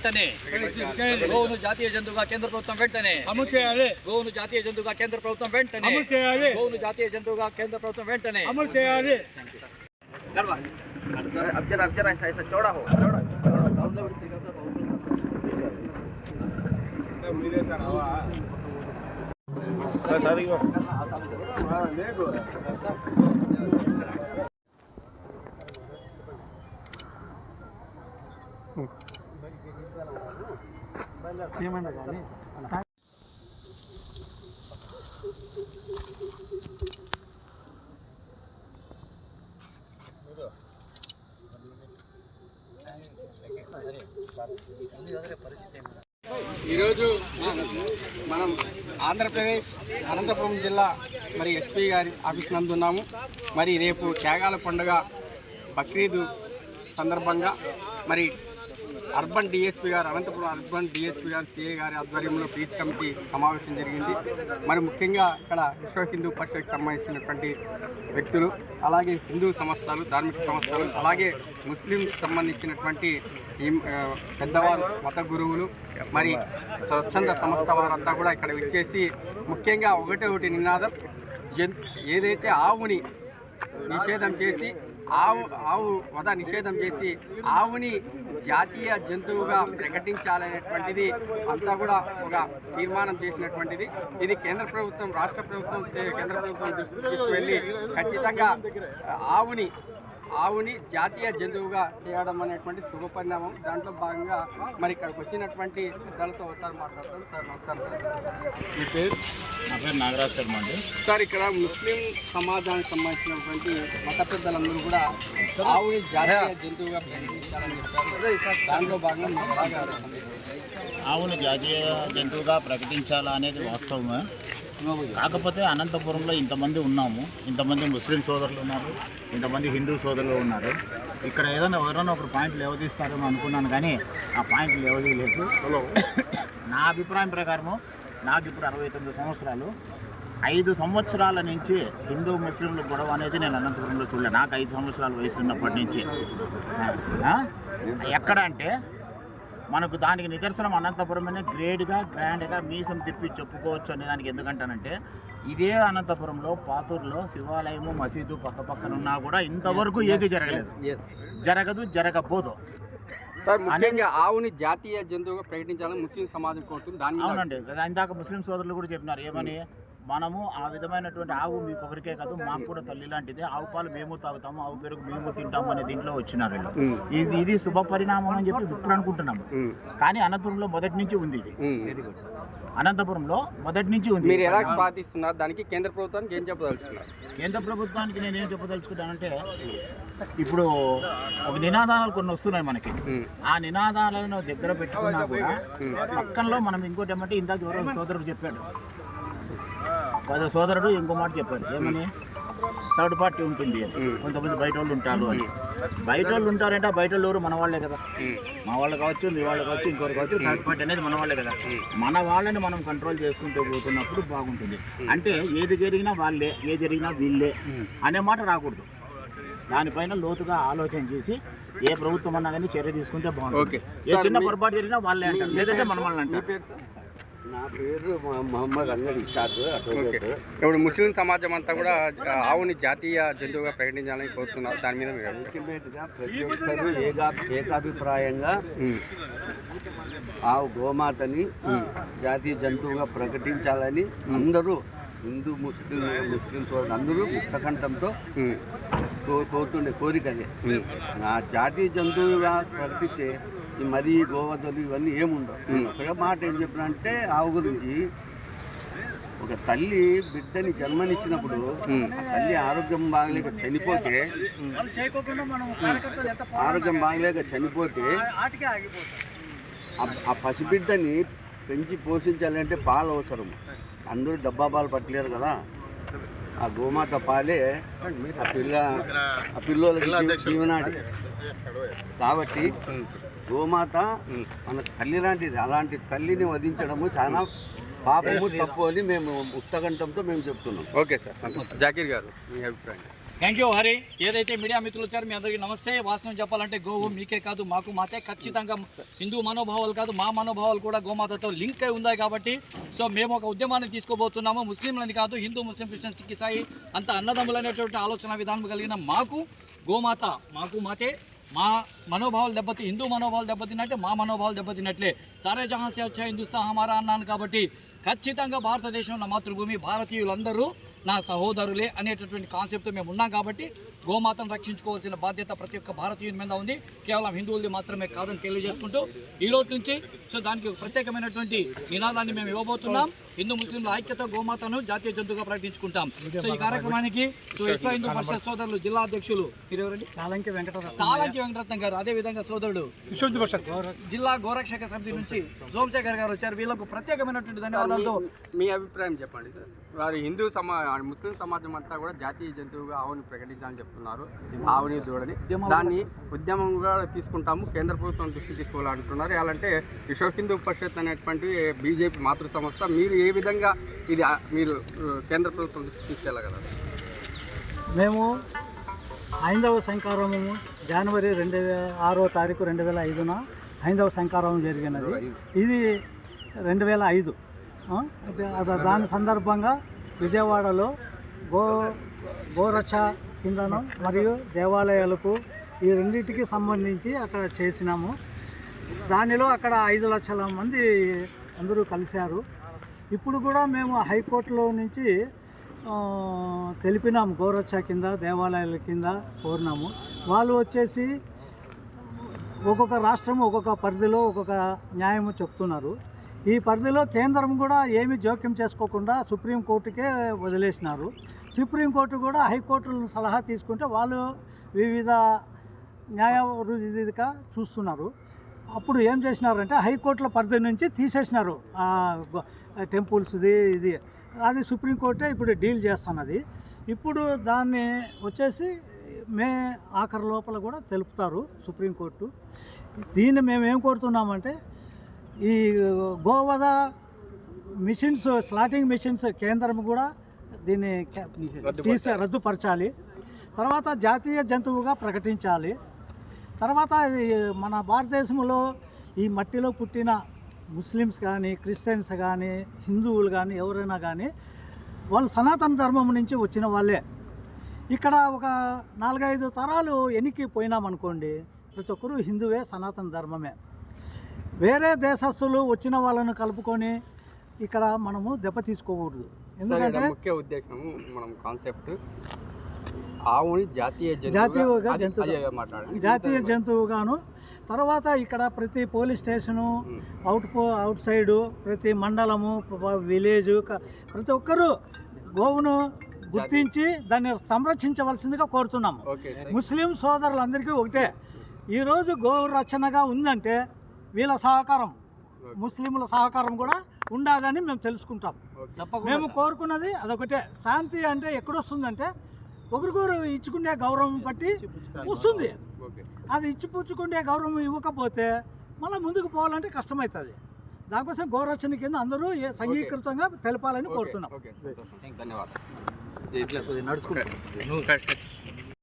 వెంటనే గోవును జాతీయ జంతువుగా కేంద్ర ప్రభుత్వం వెంటనే అమలు చేయాలి. గోవును జాతీయ జంతువుగా కేంద్ర ప్రభుత్వం వెంటనే అమలు చేయాలి. గోవును జాతీయ జంతువుగా కేంద్ర ప్రభుత్వం వెంటనే అమలు చేయాలి. ఈరోజు మనం ఆంధ్రప్రదేశ్ అనంతపురం జిల్లా మరి ఎస్పీ గారి ఆఫీస్ నందు ఉన్నాము. మరి రేపు త్యాగాల పండుగ బక్రీద్ సందర్భంగా మరి అర్బన్ డిఎస్పీ గారు అనంతపురం అర్బన్ డిఎస్పీ గారు సిఐ గారి ఆధ్వర్యంలో పీస్ కమిటీ సమావేశం జరిగింది. మరి ముఖ్యంగా ఇక్కడ విశ్వ హిందూ పరిషత్కి సంబంధించినటువంటి వ్యక్తులు, అలాగే హిందూ సంస్థలు, ధార్మిక సంస్థలు, అలాగే ముస్లిం సంబంధించినటువంటి పెద్దవారు, మత గురువులు, మరి స్వచ్ఛంద సంస్థ వారంతా కూడా ఇక్కడ వచ్చేసి ముఖ్యంగా ఒకటి నినాదం, ఏదైతే ఆవుని నిషేధం చేసి ఆవు వధ నిషేధం చేసి ఆవుని జాతీయ జంతువుగా ప్రకటించాలనేటువంటిది అంతా కూడా ఒక తీర్మానం చేసినటువంటిది. ఇది కేంద్ర ప్రభుత్వం, రాష్ట్ర ప్రభుత్వం, కేంద్ర ప్రభుత్వం దృష్టికి వెళ్ళి ఖచ్చితంగా ఆవుని జాతీయ జంతువుగా చేయడం అనేటువంటి శుభ పరిణామం. దాంట్లో భాగంగా మరి ఇక్కడికి వచ్చినటువంటి పెద్దలతో ఒకసారి మాట్లాడతాం. సార్ నమస్కారం సార్. మీ పేరు? నా పేరు నాగరాజ్ శర్మ అండి. సార్, ఇక్కడ ముస్లిం సమాజానికి సంబంధించినటువంటి మత పెద్దలందరూ కూడా ఆవుని జాతీయ జంతువుగా ప్రకటించాలని చెప్పారు. దాంట్లో భాగంగా ఆవుని జాతీయ జంతువుగా ప్రకటించాలా అనేది వాస్తవమే. కాకపోతే అనంతపురంలో ఇంతమంది ఉన్నాము, ఇంతమంది ముస్లిం సోదరులు ఉన్నారు, ఇంతమంది హిందూ సోదరులు ఉన్నారు. ఇక్కడ ఎవరైనా ఒక పాయింట్ లేవదీస్తారేమో అనుకున్నాను, కానీ ఆ పాయింట్ లేవదీయలేదు. నా అభిప్రాయం ప్రకారము నాకు ఇప్పుడు 69 సంవత్సరాలు. 5 సంవత్సరాల నుంచి హిందూ ముస్లింల గొడవ అనేది నేను అనంతపురంలో చూడలే. నాకు 5 సంవత్సరాల వయసు ఉన్నప్పటి నుంచి. ఎక్కడ అంటే మనకు దానికి నిదర్శనం అనంతపురమనే గ్రేడ్గా, గ్రాండ్గా మీసం తిప్పి చెప్పుకోవచ్చు అనే దానికి. ఎందుకంటానంటే ఇదే అనంతపురంలో పాతూరులో శివాలయము, మసీదు పక్కన ఉన్నా కూడా ఇంతవరకు ఏది జరగలేదు, జరగదు, జరగబోదు. సార్, ముఖ్యంగా ఆవుని జాతీయ జంతువుగా ప్రకటించాలని ముస్లిం సమాజం కోరుతుంది. అవునండి, ఇందాక ముస్లిం సోదరులు కూడా చెప్పినారు ఏమని, మనము ఆ విధమైనటువంటి ఆవు మీకు ఒకరికే కాదు, మాకు కూడా తల్లి లాంటిదే, ఆవు పాలు మేము తాగుతాము, ఆవు పెరుగు మేము తింటాము అనే దీంట్లో వచ్చినారు. ఇది శుభ పరిణామం అని చెప్పి ఇప్పుడు అనుకుంటున్నాము. కానీ అనంతపురంలో మొదటి నుంచి ఉంది ఇది. అనంతపురంలో మొదటి నుంచి ఉంది. మీరు ఎలా పాటిస్తున్నారు? దానికి కేంద్ర ప్రభుత్వానికి ఏం చెప్పదలుచుకున్నారు? కేంద్ర ప్రభుత్వానికి నేను ఏం చెప్పదలుచుకున్నానంటే, ఇప్పుడు ఒక నినాదాలు కొన్ని వస్తున్నాయి మనకి. ఆ నినాదాలను దగ్గర పెట్టుకున్నా కూడా పక్కనలో మనం ఇంకోటి ఏమంటే, ఇందాక ఎవరో సోదరుడు చెప్పాడు, సోదరుడు ఇంకో మాట చెప్పాడు ఏమని, థర్డ్ పార్టీ ఉంటుంది అని, కొంతమంది బయట వాళ్ళు ఉంటారు అని. బయట వాళ్ళు ఉంటారంటే బయట వాళ్ళు ఎవరు? మన వాళ్ళే కదా. మా వాళ్ళు కావచ్చు, మీ వాళ్ళు కావచ్చు, ఇంకోరు కావచ్చు, థర్డ్ పార్టీ అనేది మన వాళ్ళే కదా. మన వాళ్ళని మనం కంట్రోల్ చేసుకుంటూ పోతున్నప్పుడు బాగుంటుంది. అంటే ఏది జరిగినా వాళ్ళే, ఏది జరిగినా వీళ్ళే అనే మాట రాకూడదు. దానిపైన లోతుగా ఆలోచన చేసి ఏ ప్రభుత్వం అన్నా కానీ చర్య తీసుకుంటే బాగుంటుంది. ఏ చిన్న పొరపాటు జరిగినా వాళ్ళే అంటారు, లేదంటే మన వాళ్ళని అంటారు. నా పేరు మొహమ్మద్ అంగడి ఇషాక్. ఇప్పుడు ముస్లిం సమాజం అంతా కూడా ఆవుని జాతీయ జంతువుగా ప్రకటించాలని కోరుతున్నారు. దాని మీద అల్టిమేట్గా ప్రతి ఒక్కరూ ఏకాభిప్రాయంగా ఆవు గోమాతని జాతీయ జంతువుగా ప్రకటించాలని అందరూ హిందూ ముస్లిం సోదరులు అందరూ ముక్తకంఠంతో కోరుతుండే కోరికనే. నా జాతీయ జంతువుగా ప్రకటించే ఈ మరీ గోవధలు ఇవన్నీ ఏముండవు. ఒక మాట ఏం చెప్పినంటే, ఆవు గురించి ఒక తల్లి బిడ్డని జన్మనిచ్చినప్పుడు ఆ తల్లి ఆరోగ్యం బాగలేక చనిపోతే ఆ పసిబిడ్డని పెంచి పోషించాలంటే పాలు అవసరం. అందరూ డబ్బా పాలు పట్టలేరు కదా. ఆ గోమాత పాలే ఆ పిల్లలకి జీవనాడి. కాబట్టి గోమాత మన తల్లి లాంటిది. అలాంటి తల్లిని వధించడము చాలా పాపము, తప్పు అని మేము ముక్తకంఠంతో మేము చెప్తున్నాం. ఓకే సార్, జాకీర్ గారు మీ అభిప్రాయం? Thank you Hari. ఏదైతే మీడియా మిత్రులు వచ్చారు మీ అందరికీ నమస్తే. వాస్తవం చెప్పాలంటే గోవు మీకే కాదు మాకు మాతే ఖచ్చితంగా హిందూ మనోభావాలు కాదు మా మనోభావాలు కూడా గోమాతతో లింక్ అయి ఉన్నాయి కాబట్టి సో మేము ఒక ఉద్యమాన్ని తీసుకోబోతున్నాము. ముస్లింలని కాదు హిందూ ముస్లిం క్రిస్టియన్ సిక్ ఇసాయి అంత అన్నదమ్ములు అనేటువంటి ఆలోచన విధానం కలిగిన మాకు గోమాత మాకు మాతే మా మనోభావాలు హిందూ మనోభావాలు దెబ్బతిన్నట్టే మా మనోభావాలు దెబ్బతిన్నట్లే. సారే జహాన్ సే అచ్చా హిందుస్థాన్ హమారా అన్నాను కాబట్టి ఖచ్చితంగా భారతదేశం నా మాతృభూమి, భారతీయులందరూ నా సహోదరులే అనేటటువంటి కాన్సెప్ట్తో మేము ఉన్నాం కాబట్టి గోమాతను రక్షించుకోవాల్సిన బాధ్యత ప్రతి ఒక్క భారతీయుని మీద ఉంది. కేవలం హిందువులది మాత్రమే కాదని తెలియజేసుకుంటూ ఈ రోజు నుంచి సో దానికి ప్రత్యేకమైనటువంటి నినాదాన్ని మేము ఇవ్వబోతున్నాం. హిందూ ముస్లింల ఐక్యత గోమాతను జాతీయ జంతువుగా ప్రకటించుకుంటాం. సో ఈ కార్యక్రమానికి సో విశ్వ హిందూ పరిషత్ సోదరులు జిల్లా అధ్యక్షులు మీరు ఎవరండి? తాళంకి వెంకటరత్నం గారు, అదేవిధంగా సోదరుడు జిల్లా గోరక్షక సమితి నుంచి సోమశేఖర్ గారు వచ్చారు. వీళ్ళకు ప్రత్యేకమైనటువంటి ధన్యవాదాలతో మీ అభిప్రాయం చెప్పండి సార్. వారు ముస్లిం సమాజం అంతా కూడా జాతీయ జంతువుగా ఆవుని ప్రకటించాలని చెప్తున్నారు. ఆవుని దూడని దాన్ని ఉద్యమంగా తీసుకుంటాము, కేంద్ర ప్రభుత్వం దృష్టి తీసుకోవాలంటున్నారు. ఎలాంటే విశ్వ హిందూ పరిషత్ అనేటువంటి బీజేపీ మాతృ సంస్థ, మీరు ఏ విధంగా ఇది మీరు కేంద్ర ప్రభుత్వం దృష్టి తీసుకెళ్ళగలరు? మేము హైందవ సంకారము జనవరి 6వ తారీఖు 2005న హైందవ సంకారం జరిగినది. ఇది 2005. దాని సందర్భంగా విజయవాడలో గోరక్ష కిందను మరియు దేవాలయాలకు ఈ రెండింటికి సంబంధించి అక్కడ చేసినాము. దానిలో అక్కడ 5 లక్షల మంది అందరూ కలిశారు. ఇప్పుడు కూడా మేము హైకోర్టులో నుంచి తెలిపినాము, గోరక్ష కింద దేవాలయాల కింద కోరినాము. వాళ్ళు వచ్చేసి ఒక్కొక్క రాష్ట్రం ఒక్కొక్క పరిధిలో ఒక్కొక్క న్యాయము చెప్తున్నారు. ఈ పరిధిలో కేంద్రం కూడా ఏమీ జోక్యం చేసుకోకుండా సుప్రీంకోర్టుకే వదిలేసినారు. సుప్రీంకోర్టు కూడా హైకోర్టులను సలహా తీసుకుంటే వాళ్ళు వివిధ న్యాయరీతిగా చూస్తున్నారు. అప్పుడు ఏం చేసినారంటే హైకోర్టుల పరిధి నుంచి తీసేసినారు టెంపుల్స్ది ఇది. అది సుప్రీంకోర్టే ఇప్పుడు డీల్ చేస్తున్నది. ఇప్పుడు దాన్ని వచ్చేసి మే ఆఖరి లోపల కూడా తెలుపుతారు సుప్రీంకోర్టు. దీన్ని మేము ఏం కోరుతున్నామంటే ఈ గోవధ మిషన్స్, స్లాటింగ్ మిషన్స్ కేంద్రం కూడా దీన్ని రద్దుపరచాలి. తర్వాత జాతీయ జంతువుగా ప్రకటించాలి. తర్వాత మన భారతదేశంలో ఈ మట్టిలో పుట్టిన ముస్లిమ్స్ కానీ క్రిస్టియన్స్ కానీ హిందువులు కానీ ఎవరైనా కానీ వాళ్ళు సనాతన ధర్మం నుంచి వచ్చిన వాళ్ళే. ఇక్కడ ఒక 4-5 తరాలు ఎన్నికి పోయినామనుకోండి, ప్రతి ఒక్కరూ హిందువే, సనాతన ధర్మమే. వేరే దేశస్తులు వచ్చిన వాళ్ళను కలుపుకొని ఇక్కడ మనము దెబ్బతీసుకోకూడదు. ఎందుకంటే ముఖ్య ఉద్దేశం మనం కాన్సెప్ట్ ఆవుని జాతీయ జంతువుగాను. తర్వాత ఇక్కడ ప్రతి పోలీస్ స్టేషను, అవుట్ సైడు, ప్రతి మండలము, విలేజు, ప్రతి ఒక్కరూ గోవును గుర్తించి దాన్ని సంరక్షించవలసిందిగా కోరుతున్నాము. ముస్లిం సోదరులందరికీ ఒకటే, ఈరోజు గో రక్షణగా ఉందంటే వీళ్ళ సహకారం, ముస్లింల సహకారం కూడా ఉండాలని మేము తెలుసుకుంటాం. మేము కోరుకున్నది అదొకటే. శాంతి అంటే ఎక్కడొస్తుందంటే ఒకరికొకరు ఇచ్చుకునే గౌరవం బట్టి వస్తుంది. అది ఇచ్చిపుచ్చుకునే గౌరవం ఇవ్వకపోతే మళ్ళీ ముందుకు పోవాలంటే కష్టమవుతుంది. దానికోసం గౌరక్షణ కింద అందరూ సంఘీకృతంగా తెలపాలని కోరుతున్నాం. ధన్యవాదాలు.